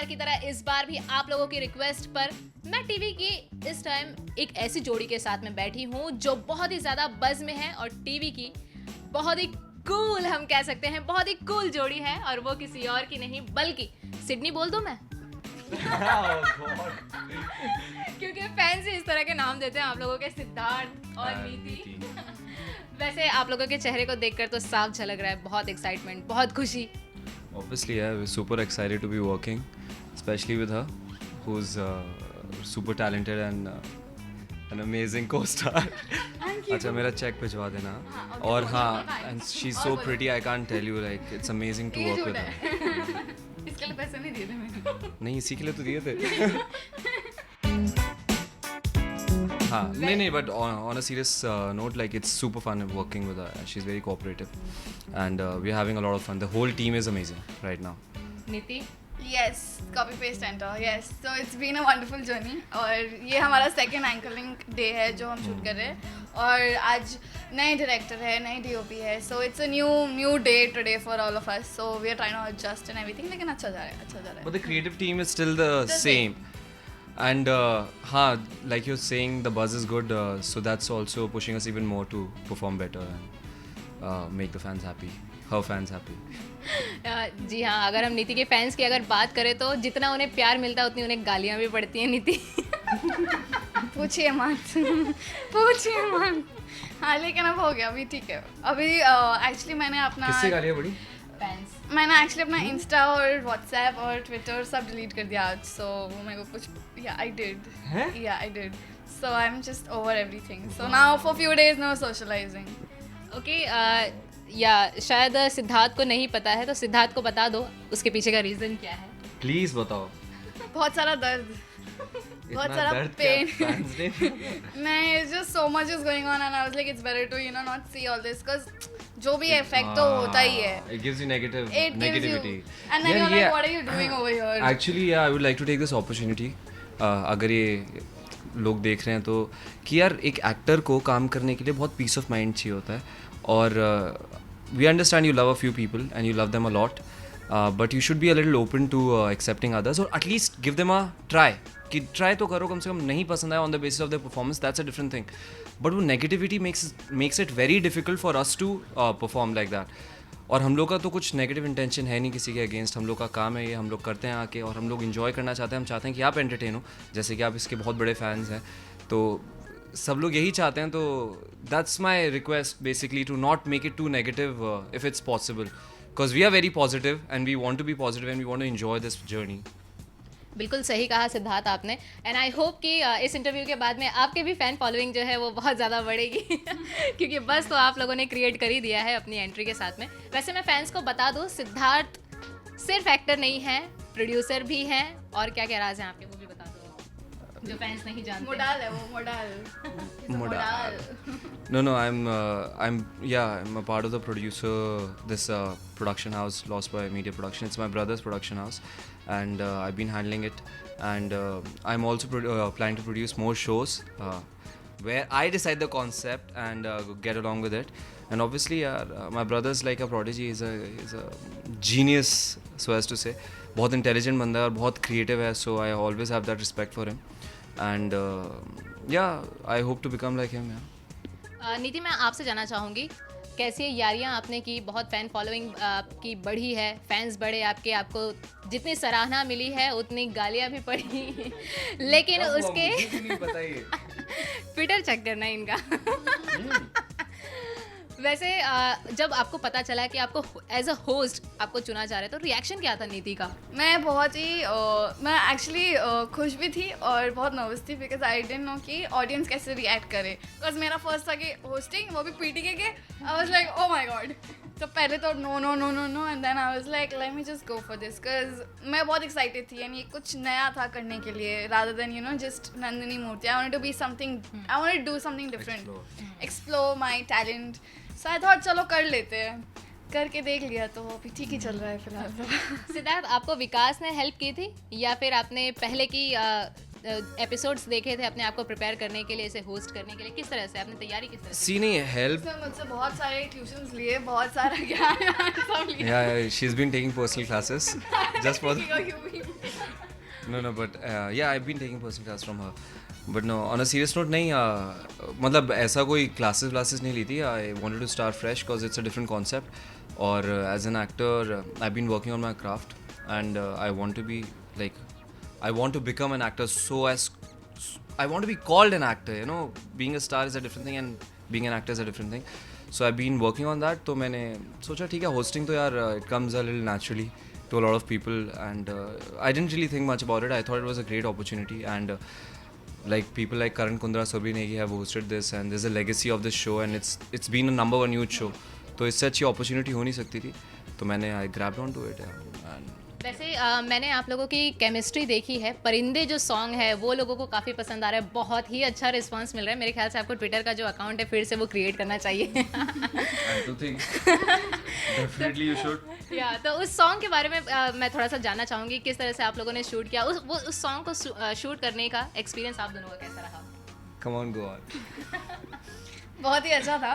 बार की तरह इस बार भी आप लोगों की रिक्वेस्ट पर मैं टीवी की इस टाइम एक ऐसी जोड़ी के साथ में बैठी हूँ जो बहुत ही ज्यादा बज में है और टीवी की बहुत ही कूल हम कह सकते हैं, बहुत ही कूल जोड़ी है और वो किसी और की नहीं बल्कि सिडनी बोल दूं मैं क्योंकि फैंस इस तरह के नाम देते हैं आप लोगों के, सिद्धार्थ और नीति। वैसे आप लोगों के चेहरे को देखकर तो साफ झलक रहा है बहुत एक्साइटमेंट, बहुत खुशी। Obviously, yeah, we're super excited to be working, especially with her, who's super talented and an amazing co-star. अच्छा मेरा चेक भिजवा देना। और हाँ, and she's so pretty, I can't tell you, like it's amazing to work with her. इसके लिए पैसे नहीं दिए थे मैंने। नहीं, इसी के लिए तो दिए थे। हाँ, नहीं, but on a serious note, like it's super fun working with her. She's very cooperative, and we're having a lot of fun. The whole team is amazing right now. नीति? Yes, copy paste enter. Yes, so it's been a wonderful journey. और ये हमारा second anchoring day है जो हम shoot कर रहे हैं और आज नए डायरेक्टर है, नई DOP है, so it's a new day today for all of us. So we are trying to adjust and everything. लेकिन अच्छा जा रहा है. But the creative team is still the same. And like you're saying, the buzz is good, so that's also pushing us even more to perform better and make the fans happy, her fans happy. जी हाँ, अगर हम नीति के fans की अगर बात करें तो जितना उन्हें प्यार मिलता है उतनी उन्हें गालियाँ भी पड़ती हैं नीति। पूछिए मत। हाँ लेकिन अब हो गया, अभी ठीक है। अभी एक्चुअली मैंने अपना किससे गालियाँ पड़ी? मैंने एक्चुअली अपना इंस्टा और व्हाट्सएप और ट्विटर सब डिलीट कर दिया आज, सो वो मेरे को कुछ I did so I am just over everything, so now for few days no socializing. Okay, या शायद सिद्धार्थ को नहीं पता है तो सिद्धार्थ को बता दो उसके पीछे का रीज़न क्या है। प्लीज बताओ। बहुत सारा दर्द, बहुत सारा पेन। नहीं, just so much is going on and I was like it's better to not see all this because जो भी इफेक्ट तो होता ही है। It gives you negativity. And then you're like, what are you doing over here? Actually, yeah, I would like to take this opportunity. अगर ये लोग देख रहे हैं तो कि यार एक एक्टर को काम करने के लिए बहुत पीस ऑफ माइंड चाहिए होता है और we understand you love a few people and you love them a lot, but you should be a little open to accepting others or at least give them a try. कि try तो करो, कम से कम नहीं पसंद आया on the basis of the performance, that's a different thing, but वो negativity makes it very difficult for us to perform like that. और हम लोग का तो कुछ नेगेटिव इंटेंशन है नहीं किसी के अगेंस्ट, हम लोग का काम है ये, हम लोग करते हैं आके और हम लोग इन्जॉय करना चाहते हैं, हम चाहते हैं कि आप एंटरटेन हो, जैसे कि आप इसके बहुत बड़े फैंस हैं, तो सब लोग यही चाहते हैं। तो that's my request basically, to not make it too negative if it's possible, because we are very positive and we want to be positive and we want to enjoy this journey. बिल्कुल सही कहा सिद्धार्थ आपने, and I hope कि इस interview के बाद में आपके भी फ़ैन फॉलोइंग जो है वो बहुत ज़्यादा बढ़ेगी क्योंकि बस तो आप लोगों ने क्रिएट कर ही दिया है अपनी एंट्री के साथ में। वैसे मैं फैंस को बता दूँ, सिद्धार्थ सिर्फ एक्टर नहीं है, प्रोड्यूसर भी हैं, और क्या क्या राज हैं आपके वो भी बता दो जो फैंस नहीं जानते। मोडाल है वो, modal. No, I'm a part of the this production house, Lost Boy Media Production. It's my brother's production house, and I've been handling it. And I'm also planning to produce more shows where I decide the concept and get along with it. And obviously, my brother's like a prodigy. He's a genius, so as to say. बहुत intelligent बंदा है और बहुत creative है, so I always have that respect for him. And I hope to become like him. नीति, मैं आपसे जानना चाहूँगी कैसी यारियाँ आपने की, बहुत फ़ैन फॉलोइंग आपकी बढ़ी है, फैंस बढ़े आपके, आपको जितनी सराहना मिली है उतनी गालियाँ भी पड़ी लेकिन उसके ट्विटर चेक करना है इनका वैसे जब आपको पता चला कि आपको एज अ होस्ट आपको चुना जा रहा है तो रिएक्शन क्या था नीति का? मैं बहुत ही मैं एक्चुअली खुश भी थी और बहुत नर्वस थी बिकॉज आई डिडंट नो कि ऑडियंस कैसे रिएक्ट करे, बिकॉज मेरा फर्स्ट था कि होस्टिंग, वो भी पीटीके के। I was like oh my God, तो पहले तो no and then I was like let me just go for this, because मैं बहुत एक्साइटेड थी एंड ये कुछ नया था करने के लिए, rather than just Nandini Murthy. I wanted to be something, I wanted to do something different, explore my talent. So I thought चलो कर लेते हैं, करके देख लिया तो अभी ठीक ही चल रहा है फिलहाल। सिद्धार्थ, आपको विकास ने हेल्प की थी या फिर आपने पहले की एपिसोड्स देखे थे अपने आप को प्रिपेयर करने के लिए, इसे होस्ट करने के लिए? किस तरह से आपने तैयारी किस तरह से? सी नहीं हेल्प उसने मुझसे बहुत सारे ट्यूशंस लिए, बहुत सारा ज्ञान सब लिया। yeah she's been taking personal classes just for no but yeah I've been taking personal class from her but no on a serious note नहीं मतलब ऐसा कोई classes नहीं ली थी. I wanted to start fresh because it's a different concept और as an actor I've been working on my craft and I want to be like I want to become an actor so as I want to be called an actor, you know, being a star is a different thing and being an actor is a different thing. So I've been working on that. तो मैंने सोचा ठीक है hosting तो यार it comes a little naturally to a lot of people and I didn't really think much about it. I thought it was a great opportunity and like people like Karan Kundra, Sabri Negi have hosted this and there's a legacy of this show and it's been a number 1 youth show. तो इससे अच्छी opportunity हो नहीं सकती थी. तो मैंने I grabbed onto it and वैसे मैंने आप लोगों की केमिस्ट्री देखी है. परिंदे जो सॉन्ग है वो लोगों को काफ़ी पसंद आ रहा है, बहुत ही अच्छा रिस्पांस मिल रहा है. मेरे ख्याल से आपको ट्विटर का जो अकाउंट है फिर से वो क्रिएट करना चाहिए. I do think definitely you should. या तो उस सॉन्ग के बारे में मैं थोड़ा सा जानना चाहूँगी, किस तरह से आप लोगों ने शूट किया, उस सॉन्ग को शूट करने का एक्सपीरियंस आप दोनों का कैसा रहा? Come on, go on. बहुत ही अच्छा था.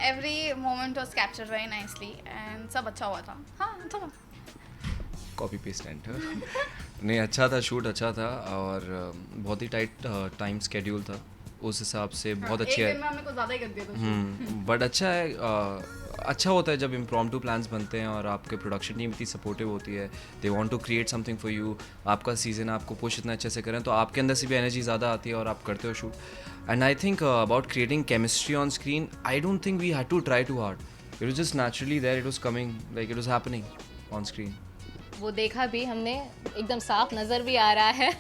Every moment was captured very nicely and सब अच्छा हुआ था. हाँ अच्छा था. कॉपी पेस्ट एंटर नहीं अच्छा था, शूट अच्छा था और बहुत ही टाइट टाइम स्केड्यूल था उस हिसाब से. बहुत अच्छे एक दिन में हमने कुछ ज़्यादा ही कर दिया था. बट अच्छा है. अच्छा होता है जब इम्प्रॉम्प्टू प्लान्स बनते हैं और आपके प्रोडक्शन टीम इतनी सपोर्टिव होती है. They want to create something for you. आपका सीज़न आपको पुश इतना अच्छे से करें तो आपके अंदर से भी एनर्जी ज़्यादा आती है और आप करते हो shoot. And I think about creating chemistry on screen I don't think we had to try too hard. It was just naturally there. It was coming like it was happening on screen. वो देखा भी हमने, एकदम साफ नज़र भी आ रहा है.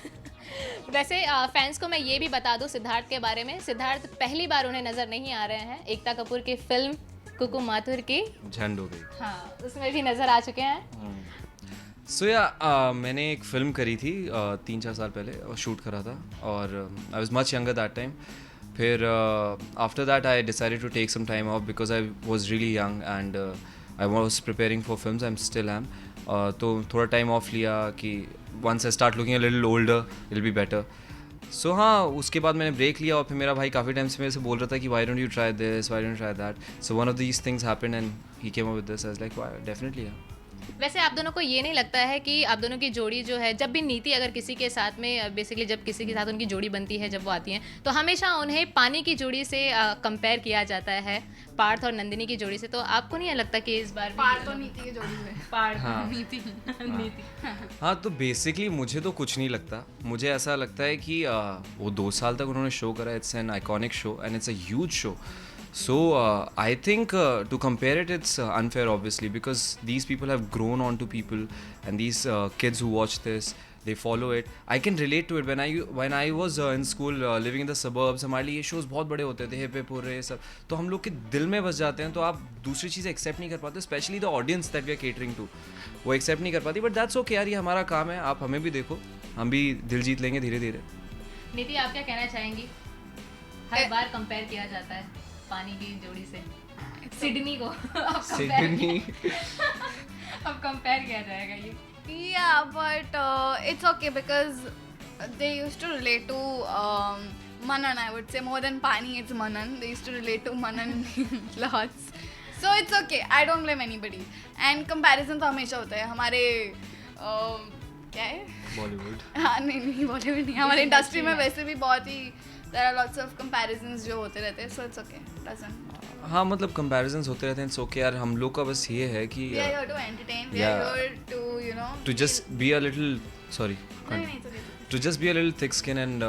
वैसे फैंस को मैं ये भी बता दूं सिद्धार्थ के बारे में. सिद्धार्थ पहली बार उन्हें नज़र नहीं आ रहे हैं. एकता कपूर की फिल्म कुकू माथुर की झंड हो गई. हाँ, उसमें भी नज़र आ चुके हैं. सो या मैंने एक फिल्म करी थी 3-4 साल पहले और शूट करा था और I was much younger that time. फिर after that I decided to take some time off because I was really young and I was preparing for films. I am still am. तो थोड़ा time off लिया कि once I start looking a little older it will be better. So हाँ, उसके बाद मैंने break लिया और फिर मेरा भाई काफ़ी टाइम से मेरे से बोल रहा था कि why don't you try this, why don't you try that. So one of these things happened and he came up with this. I was like why definitely. वैसे आप दोनों को ये नहीं लगता है कि आप दोनों की जोड़ी जो है, जब भी नीति अगर किसी के साथ में बेसिकली जब किसी के साथ उनकी जोड़ी बनती है, जब वो आती हैं तो हमेशा उन्हें पानी की जोड़ी से कंपेयर किया जाता है, पार्थ और नंदिनी की जोड़ी से. तो आपको नहीं लगता कि इस बार पार्थ और नीति की जोड़ी में पार्थ हाँ. नीति हाँ तो बेसिकली मुझे तो कुछ नहीं लगता. मुझे ऐसा लगता है कि वो 2 साल तक उन्होंने शो करा. It's an iconic show and it's a huge show. So I think to compare it, it's unfair obviously because these people have grown onto people and these kids who watch this, they follow it. I can relate to it. When I was in school living in the suburbs, हमारे लिए ये shows बहुत बड़े होते थे, hip hip हो रहे सब, तो हम लोग के दिल में बस जाते हैं. तो आप दूसरी चीज़ें एक्सेप्ट नहीं कर पाते, specially the audience that we are catering to, वो एक्सेप्ट नहीं कर पाती. बट दैट्स ओके यार, ये हमारा काम है. आप हमें भी देखो, हम भी दिल जीत लेंगे धीरे धीरे. नीति, आप क्या कहना चाहेंगी? हर बार कंपेयर किया जाता है पानी की जोड़ी से. सिडनी को सिडनी अब कंपेयर किया जाएगा ये. Yeah, but it's okay because they used to relate to Manan, I would say. More than Pani, it's Manan. They used to relate to Manan lots. So it's okay. I don't blame anybody. And comparison तो हमेशा होता है. हमारे क्या है? बॉलीवुड. हाँ नहीं बॉलीवुड नहीं. हमारे इंडस्ट्री में वैसे भी बहुत ही there are lots of comparisons जो होते रहते हैं. So it's okay. Doesn't. हाँ मतलब comparisons होते रहते हैं. It's okay यार. हम लोग का बस ये है कि We are here to entertain. We are here to, you know. to just be a little sorry. नहीं it's okay. To just be a little thick skin and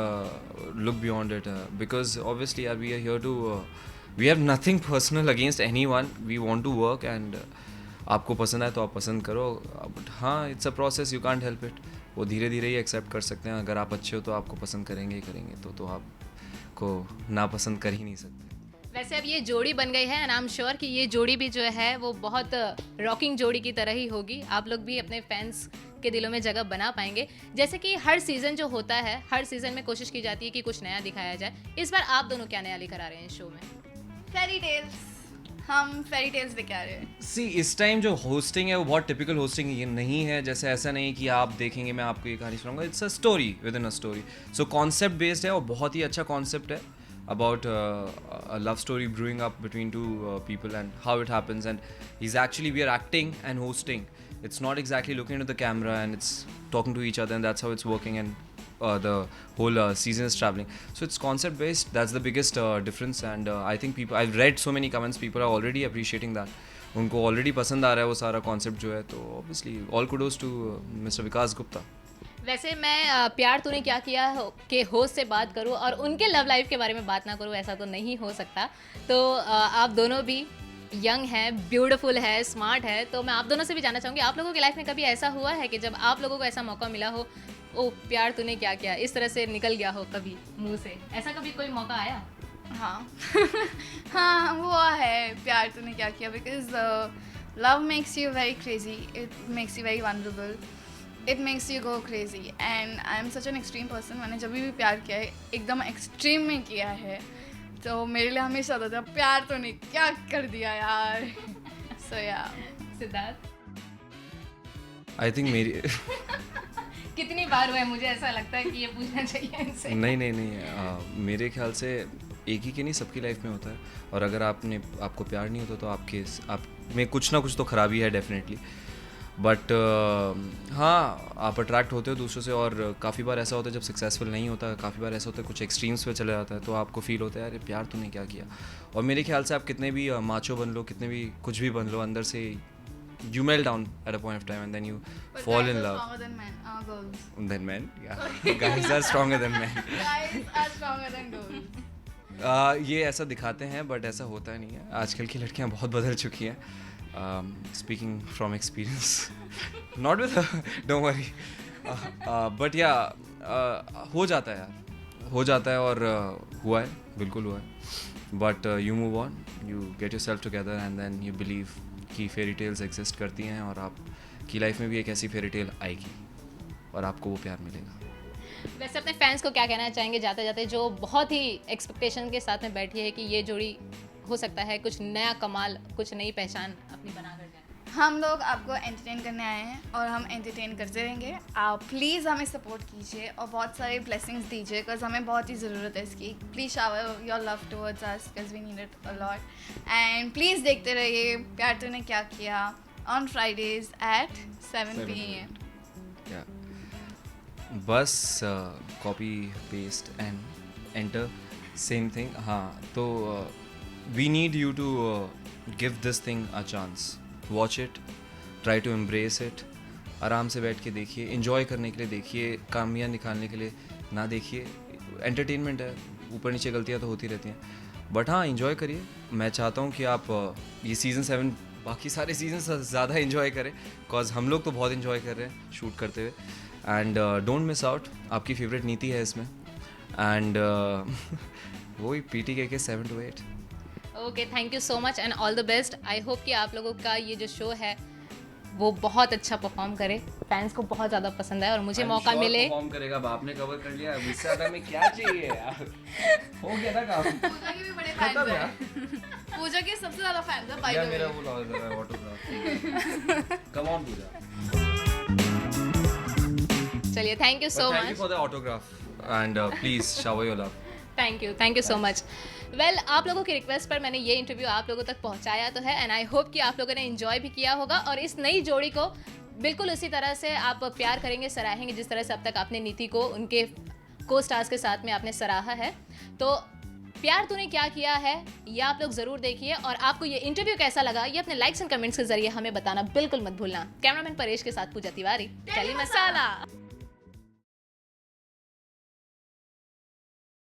look beyond it because obviously we are here to we have nothing personal against anyone. We want to work and आपको पसंद आए तो आप पसंद करो. But हाँ, it's a process. You can't help it. वो धीरे धीरे ही एक्सेप्ट कर सकते हैं. अगर आप अच्छे हो तो आपको पसंद करेंगे ही करेंगे. तो आपको नापसंद कर ही नहीं सकते. वैसे अब ये जोड़ी बन गई है एंड आई एम श्योर कि ये जोड़ी भी जो है वो बहुत रॉकिंग जोड़ी की तरह ही होगी. आप लोग भी अपने फैंस के दिलों में जगह बना पाएंगे. जैसे कि हर सीज़न जो होता है, हर सीज़न में कोशिश की जाती है कि कुछ नया दिखाया जाए. इस बार आप दोनों क्या नया लेकर आ रहे हैं इस शो में? Fairy tales. हम फेरी टेल्स लेके आ रहे हैं। सी इस टाइम जो होस्टिंग है वो बहुत टिपिकल होस्टिंग ये नहीं है, जैसे ऐसा नहीं कि आप देखेंगे मैं आपको ये कहानी सुनाऊंगा, it's a story with in a story. So concept based है और बहुत ही अच्छा कॉन्सेप्ट है about a love story brewing up between two people and how it happens, and he's actually, we are acting and hosting, it's not exactly looking into the camera and it's talking to each other, and that's how it's working, and the whole season is traveling, so it's concept based. That's the biggest difference, and I think people, I've read so many comments, people are already appreciating that, उनको already पसंद आ रहा है वो सारा concept जो है, तो obviously all kudos to mister Vikas Gupta. वैसे मैं प्यार तूने क्या किया के होस्ट से बात करूं और उनके लव लाइफ के बारे में बात ना करूं, ऐसा तो नहीं हो सकता। तो आप दोनों भी यंग हैं, ब्यूटीफुल है, स्मार्ट है, तो मैं आप दोनों से भी जानना चाहूँगी, आप लोगों की लाइफ में कभी ऐसा हुआ है कि जब आप लोगों को ऐसा मौका मिला हो, ओ प्यार तूने क्या किया, इस तरह से निकल गया हो कभी मुंह से, ऐसा कभी कोई मौका आया? हाँ हाँ हुआ है, प्यार तूने क्या किया, because love makes you very crazy, it makes you very vulnerable, it makes you go crazy, and I am such an extreme person. मैंने जब भी प्यार किया है एकदम एक्सट्रीम में किया है, तो मेरे लिए हमेशा होता था प्यार तूने क्या कर दिया यार। सो या सिद्धार्थ, आई थिंक मेरी कितनी बार हुआ है, मुझे ऐसा लगता है कि ये पूछना चाहिए इनसे। नहीं, मेरे ख्याल से एक ही के नहीं, सबकी लाइफ में होता है, और अगर आपको प्यार नहीं होता तो आप में कुछ ना कुछ तो खराबी है डेफिनेटली, बट हाँ आप अट्रैक्ट होते हो दूसरों से, और काफ़ी बार ऐसा होता है जब सक्सेसफुल नहीं होता, काफ़ी बार ऐसा होता है कुछ एक्सट्रीम्स पे चले जाता है, तो आपको फील होता है यार प्यार तूने क्या किया। और मेरे ख्याल से आप कितने भी माचो बन लो, कितने भी कुछ भी बन लो, अंदर से you melt down at a point of time and then you fall in love. Stronger than men, girls. Than men, yeah. Guys are stronger than men. Guys are stronger than girls. ये ऐसा दिखाते हैं but ऐसा होता नहीं है, आजकल की लड़कियां बहुत बदल चुकी हैं। Speaking from experience, not with don't worry, but या हो जाता है यार, हो जाता है, और हुआ है, बिल्कुल हुआ है, but you move on, you get yourself together and then you believe कि फेरी टेल्स एग्जिस्ट करती हैं, और आपकी लाइफ में भी एक ऐसी फेरी टेल आएगी और आपको वो प्यार मिलेगा। वैसे अपने फैंस को क्या कहना चाहेंगे जाते जाते, जो बहुत ही एक्सपेक्टेशन के साथ में बैठी है कि ये जोड़ी हो सकता है कुछ नया कमाल, कुछ नई पहचान अपनी बना कर जाए? हम लोग आपको एंटरटेन करने आए हैं और हम एंटरटेन करते रहेंगे। आप प्लीज़ हमें सपोर्ट कीजिए और बहुत सारे ब्लेसिंग्स दीजिए, बिकॉज हमें बहुत ही ज़रूरत है इसकी। Please shower your love towards us, because we need it a lot, and please देखते रहिए प्यार तूने क्या किया ऑन फ्राइडेज एट 7 PM। बस copy paste and enter, same thing. हाँ, तो we need you to give this thing a chance, watch it, try to embrace it, आराम से बैठ के देखिए, इन्जॉय करने के लिए देखिए, कामियाँ निकालने के लिए ना देखिए। एंटरटेनमेंट है, ऊपर नीचे गलतियाँ तो होती रहती हैं, बट हाँ इन्जॉय करिए। मैं चाहता हूँ कि आप ये सीज़न 7 बाकी सारे सीजन से ज़्यादा इन्जॉय करें, बिकॉज हम लोग तो बहुत इन्जॉय कर रहे हैं शूट करते हुए, एंड डोंट मिस आउट। आपकी फेवरेट नीति है इसमें, एंड वही PTK के 7 to 8। Okay, thank you so much and all the best. I hope कि आप लोगों का ये जो शो है वो बहुत अच्छा परफॉर्म करे, फैंस को बहुत ज़्यादा पसंद है और मुझे मौका मिले। परफॉर्म करेगा, आपने कवर कर लिया, अब इससे ज़्यादा में क्या चाहिए यार, हो गया ना काम। पूजा के भी बड़े फैंस हैं, पूजा के सबसे ज़्यादा फैंस हैं बाय द वे। मेरा वो लाओ जरा ऑटोग्राफ, कम ऑन पूजा। चलिए, thank you so thank you much. For the autograph and please shower your love. Thank you so much. Well, आप लोगों की रिक्वेस्ट पर मैंने ये इंटरव्यू आप लोगों तक पहुंचाया तो है, एंड आई होप कि आप लोगों ने एंजॉय भी किया होगा और इस नई जोड़ी को बिल्कुल उसी तरह से आप प्यार करेंगे, सराहेंगे जिस तरह से अब तक आपने नीति को उनके को स्टार्स के साथ में आपने सराहा है। तो प्यार तूने क्या किया है ये आप लोग ज़रूर देखिए, और आपको ये इंटरव्यू कैसा लगा ये अपने लाइक्स एंड कमेंट्स के जरिए हमें बताना बिल्कुल मत भूलना। कैमरामैन परेश के साथ पूजा तिवारी, टेली मसाला।